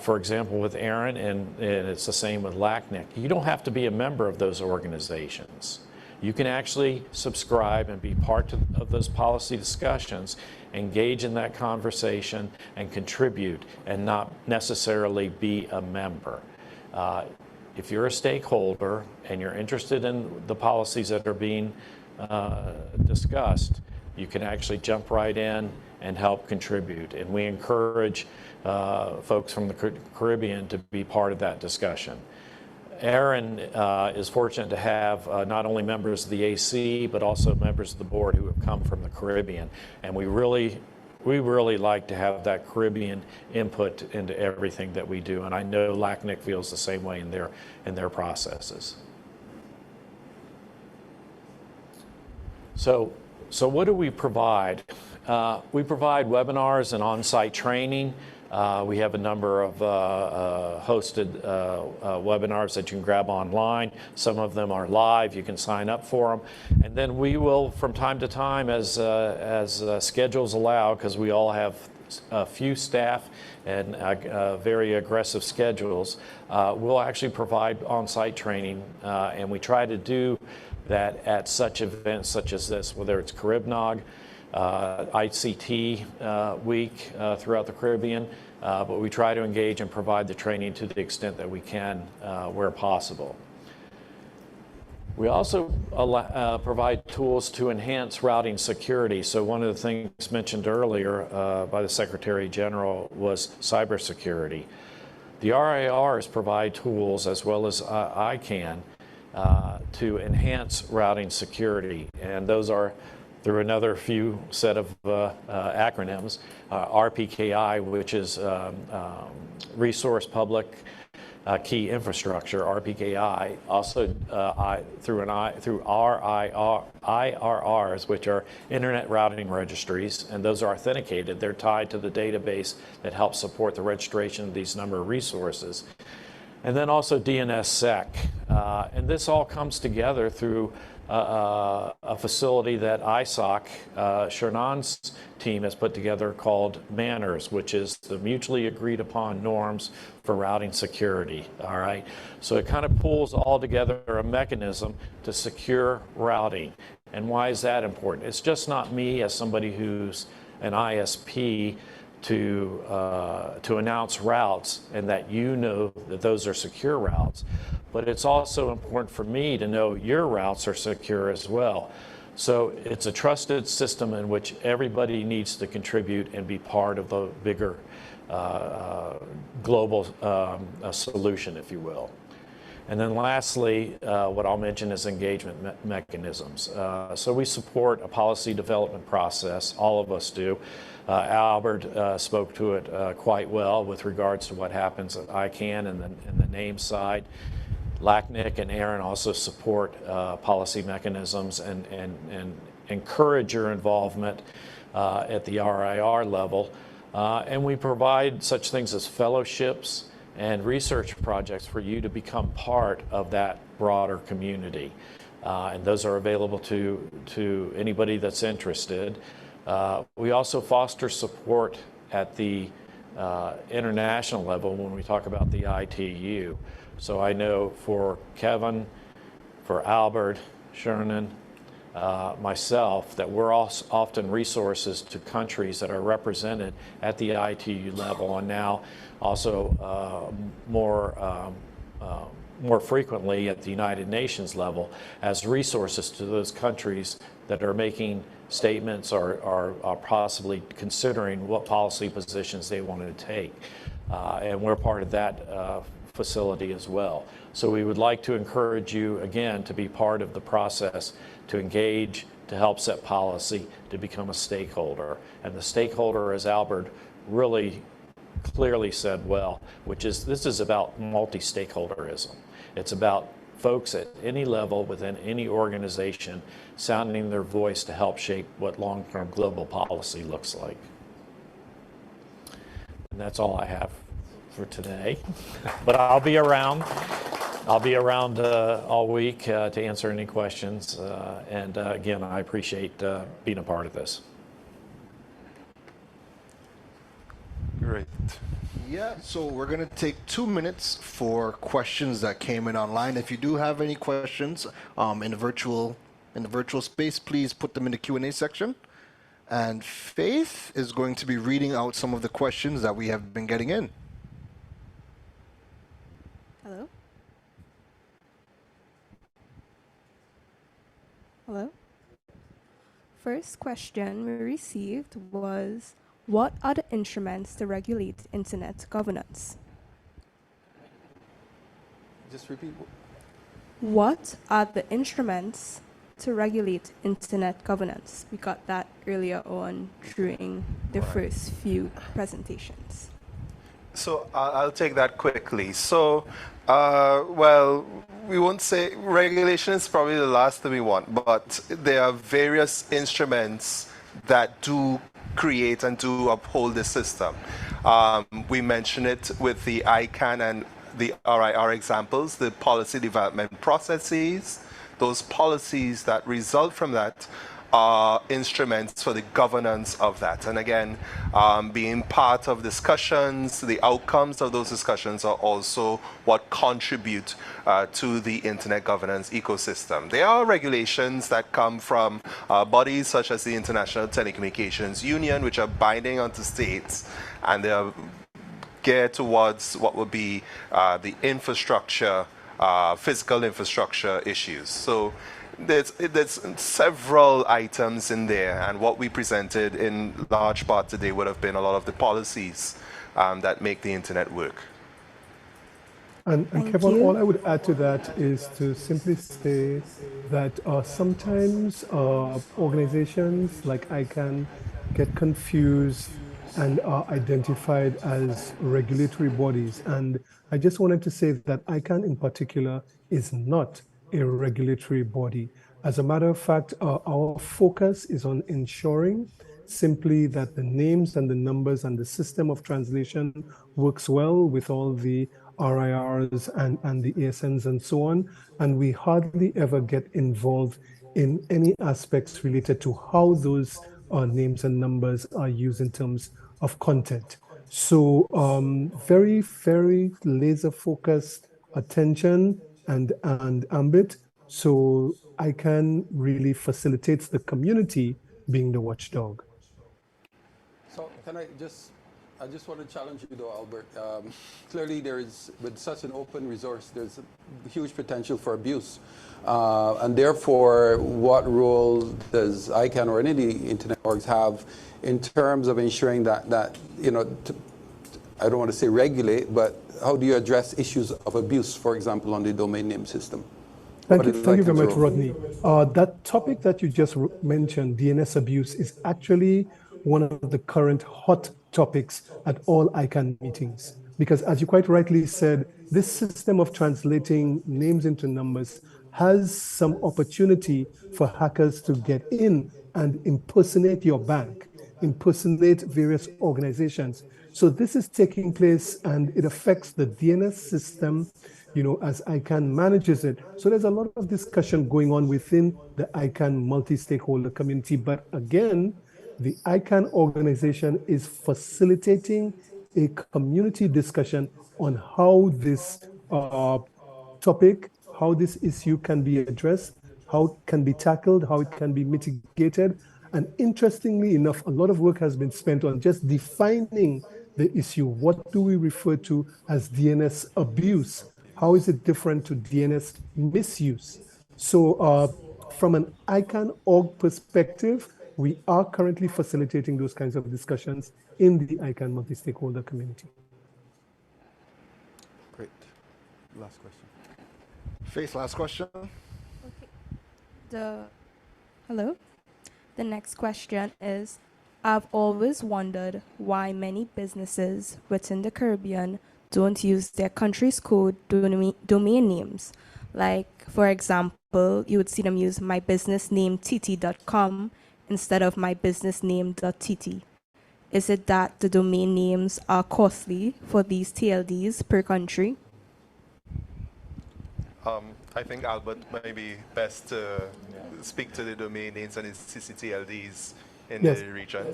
for example, with ARIN, and it's the same with LACNIC, you don't have to be a member of those organizations. You can actually subscribe and be part of those policy discussions, engage in that conversation, and contribute, and not necessarily be a member. If you're a stakeholder and you're interested in the policies that are being discussed, you can actually jump right in and help contribute. And we encourage folks from the Caribbean to be part of that discussion. ARIN is fortunate to have not only members of the AC, but also members of the board who have come from the Caribbean. And we really like to have that Caribbean input into everything that we do. And I know LACNIC feels the same way in their processes. So what do we provide? We provide webinars and on-site training. We have a number of hosted webinars that you can grab online. Some of them are live. You can sign up for them. And then we will, from time to time, as schedules allow, because we all have a few staff and very aggressive schedules, we'll actually provide on-site training. And we try to do that at such events such as this, whether it's Caribnog, ICT week throughout the Caribbean, but we try to engage and provide the training to the extent that we can where possible. We also provide tools to enhance routing security. So one of the things mentioned earlier by the Secretary General was cybersecurity. The RIRs provide tools, as well as ICANN, to enhance routing security, and those are through another few set of acronyms, RPKI, which is Resource Public Key Infrastructure, RPKI, also through IRRs, which are Internet Routing Registries, and those are authenticated. They're tied to the database that helps support the registration of these number of resources. And then also DNSSEC. And this all comes together through a facility that ISOC, Shernon's team, has put together called Manners, which is the mutually agreed upon norms for routing security. All right, so it kind of pulls all together a mechanism to secure routing. And why is that important? It's just not me as somebody who's an ISP to announce routes and that you know that those are secure routes, but it's also important for me to know your routes are secure as well. So it's a trusted system in which everybody needs to contribute and be part of the bigger global solution, if you will. And then lastly, what I'll mention is engagement mechanisms. So we support a policy development process, all of us do. Albert spoke to it quite well with regards to what happens at ICANN and the name side. LACNIC and ARIN also support policy mechanisms and encourage your involvement at the RIR level. And we provide such things as fellowships and research projects for you to become part of that broader community. And those are available to anybody that's interested. We also foster support at the international level when we talk about the ITU. So I know for Kevon, for Albert, Shernon, myself, that we're often resources to countries that are represented at the ITU level, and now also more frequently at the United Nations level as resources to those countries that are making statements or are possibly considering what policy positions they want to take. And we're part of that facility as well. So we would like to encourage you, again, to be part of the process, to engage, to help set policy, to become a stakeholder. And the stakeholder, as Albert really clearly said well, which is this is about multi-stakeholderism. It's about folks at any level within any organization sounding their voice to help shape what long-term global policy looks like. And that's all I have for today, but I'll be around. I'll be around all week to answer any questions. And again, I appreciate being a part of this. Great. Yeah, so we're going to take 2 minutes for questions that came in online. If you do have any questions in the virtual space, please put them in the Q&A section. And Faith is going to be reading out some of the questions that we have been getting in. Hello? Hello? First question we received was, what are the instruments to regulate internet governance? Just repeat. What are the instruments to regulate internet governance? We got that earlier on during the first few presentations. So I'll take that quickly. So, well, we won't say regulation is probably the last thing we want, but there are various instruments that do create and do uphold the system. We mentioned it with the ICANN and the RIR examples, the policy development processes. Those policies that result from that are instruments for the governance of that. And again, being part of discussions, the outcomes of those discussions are also what contribute to the internet governance ecosystem. There are regulations that come from bodies such as the International Telecommunications Union, which are binding onto states, and they are geared towards what would be the infrastructure, physical infrastructure issues. So there's several items in there, and what we presented in large part today would have been a lot of the policies that make the internet work. And Kevon, all I would add to that is to simply say that sometimes organizations like ICANN get confused and are identified as regulatory bodies. And I just wanted to say that ICANN in particular is not a regulatory body. As a matter of fact, our focus is on ensuring simply that the names and the numbers and the system of translation works well with all the RIRs and the ASNs and so on. And we hardly ever get involved in any aspects related to how those names and numbers are used in terms of content. So very, very laser focused attention and ambit. So ICANN really facilitates the community being the watchdog. So can I just want to challenge you though, Albert. Clearly there is, with such an open resource, there's a huge potential for abuse. And therefore, what role does ICANN or any of the internet orgs have in terms of ensuring that you know, I don't want to say regulate, but how do you address issues of abuse, for example, on the domain name system? Thank you very much, Rodney. That topic that you just mentioned, DNS abuse, is actually one of the current hot topics at all ICANN meetings. Because as you quite rightly said, this system of translating names into numbers has some opportunity for hackers to get in and impersonate your bank, impersonate various organizations. So this is taking place and it affects the DNS system, you know, as ICANN manages it. So there's a lot of discussion going on within the ICANN multi-stakeholder community. But again, the ICANN organization is facilitating a community discussion on how this topic, how this issue can be addressed, how it can be tackled, how it can be mitigated. And interestingly enough, a lot of work has been spent on just defining the issue. What do we refer to as DNS abuse? How is it different to DNS misuse? So from an ICANN org perspective, we are currently facilitating those kinds of discussions in the ICANN multi-stakeholder community. Great. Last question. Faith, last question. Okay. Hello? The next question is, I've always wondered why many businesses within the Caribbean don't use their country's code domain names. Like, for example, you would see them use mybusinessnameTT.com instead of mybusinessname.tt. Is it that the domain names are costly for these TLDs per country? I think Albert might be best to speak to the domain names and its CCTLDs in Yes. the region.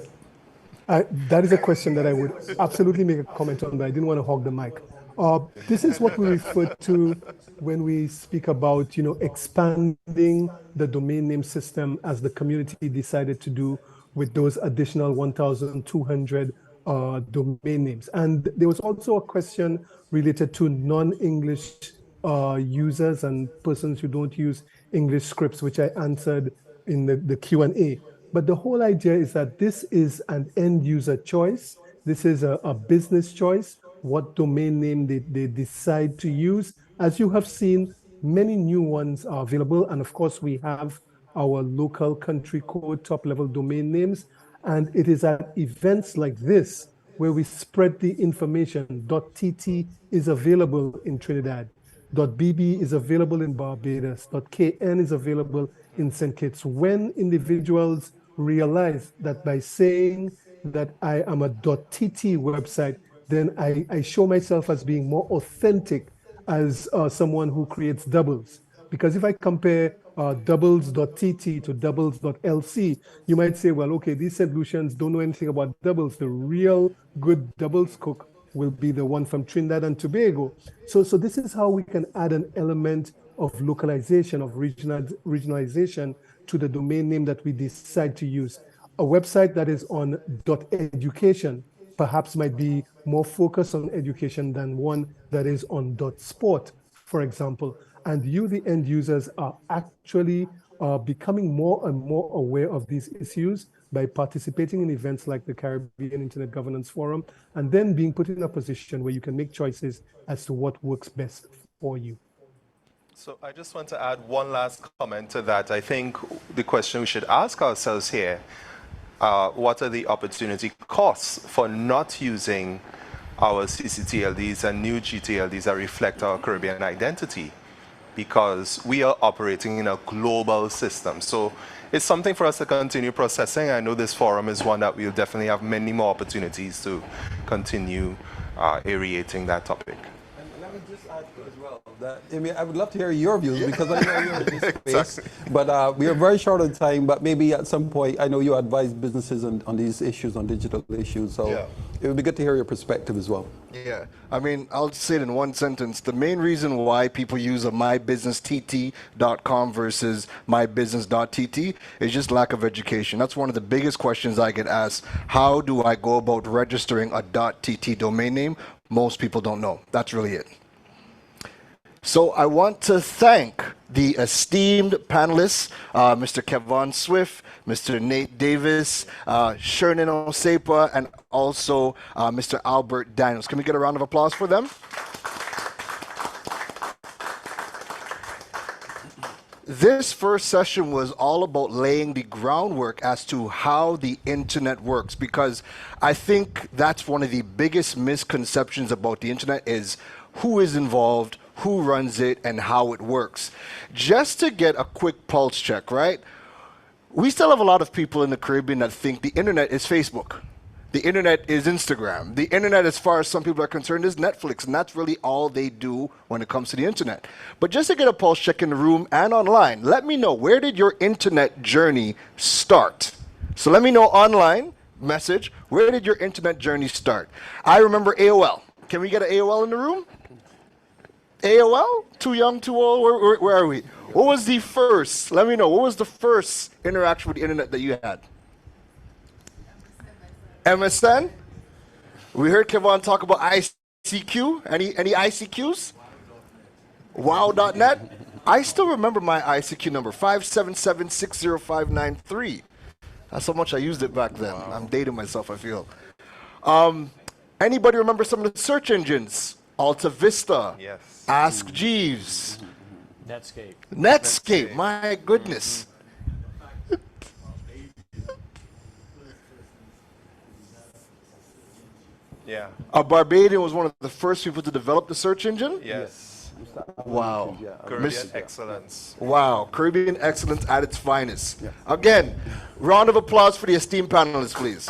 That is a question that I would absolutely make a comment on, but I didn't want to hog the mic. This is what we refer to when we speak about, expanding the domain name system as the community decided to do with those additional 1,200 domain names. And there was also a question related to non-English users and persons who don't use English scripts, which I answered in the Q&A. But the whole idea is that this is an end user choice. This is a business choice, what domain name they decide to use. As you have seen, many new ones are available. And of course, we have our local country code top level domain names. And it is at events like this where we spread the information. .tt is available in Trinidad. .bb is available in Barbados. .kn is available in St. Kitts. When individuals realize that by saying that I am a .tt website, then I show myself as being more authentic as someone who creates doubles. Because if I compare doubles.tt to doubles.lc, you might say, well, okay, these St. Lucians don't know anything about doubles. The real good doubles cook will be the one from Trinidad and Tobago. So this is how we can add an element of localization, of regionalization to the domain name that we decide to use. A website that is on .education perhaps might be more focused on education than one that is on .sport, for example. And you, the end users, are actually becoming more and more aware of these issues by participating in events like the Caribbean Internet Governance Forum, and then being put in a position where you can make choices as to what works best for you. So I just want to add one last comment to that. I think the question we should ask ourselves here, what are the opportunity costs for not using our CCTLDs and new GTLDs that reflect our Caribbean identity? Because we are operating in a global system. So it's something for us to continue processing. I know this forum is one that we'll definitely have many more opportunities to continue aerating that topic. And let me just add as well that, I mean, I would love to hear your views because I know you're in this space. Exactly. But we are very short on time, but maybe at some point, I know you advise businesses on these issues, on digital issues. So it would be good to hear your perspective as well. Yeah, I mean, I'll say it in one sentence. The main reason why people use a mybusinesst.com versus mybusiness.tt is just lack of education. That's one of the biggest questions I get asked. How do I go about registering a .tt domain name? Most people don't know. That's really it. So I want to thank the esteemed panelists, Mr. Kevon Swift, Mr. Nate Davis, Shernon Osepa, and also Mr. Albert Daniels. Can we get a round of applause for them? This first session was all about laying the groundwork as to how the internet works, because I think that's one of the biggest misconceptions about the internet is who is involved, who runs it, and how it works. Just to get a quick pulse check, right? We still have a lot of people in the Caribbean that think the internet is Facebook. The internet is Instagram. The internet, as far as some people are concerned, is Netflix, and that's really all they do when it comes to the internet. But just to get a pulse check in the room and online, let me know, where did your internet journey start? So let me know online, message, where did your internet journey start? I remember AOL. Can we get an AOL in the room? AOL? Too young, too old? Where are we? What was the first? Let me know. What was the first interaction with the internet that you had? MSN? We heard Kevon talk about ICQ. Any ICQs? Wow.net? I still remember my ICQ number, 577-60593. That's how much I used it back then. I'm dating myself, I feel. Anybody remember some of the search engines? Alta Vista. Yes. Ask Jeeves. Netscape. My goodness. Yeah. A Barbadian was one of the first people to develop the search engine? Yes. Wow. Caribbean excellence. Wow. Caribbean excellence at its finest. Again, round of applause for the esteemed panelists, please.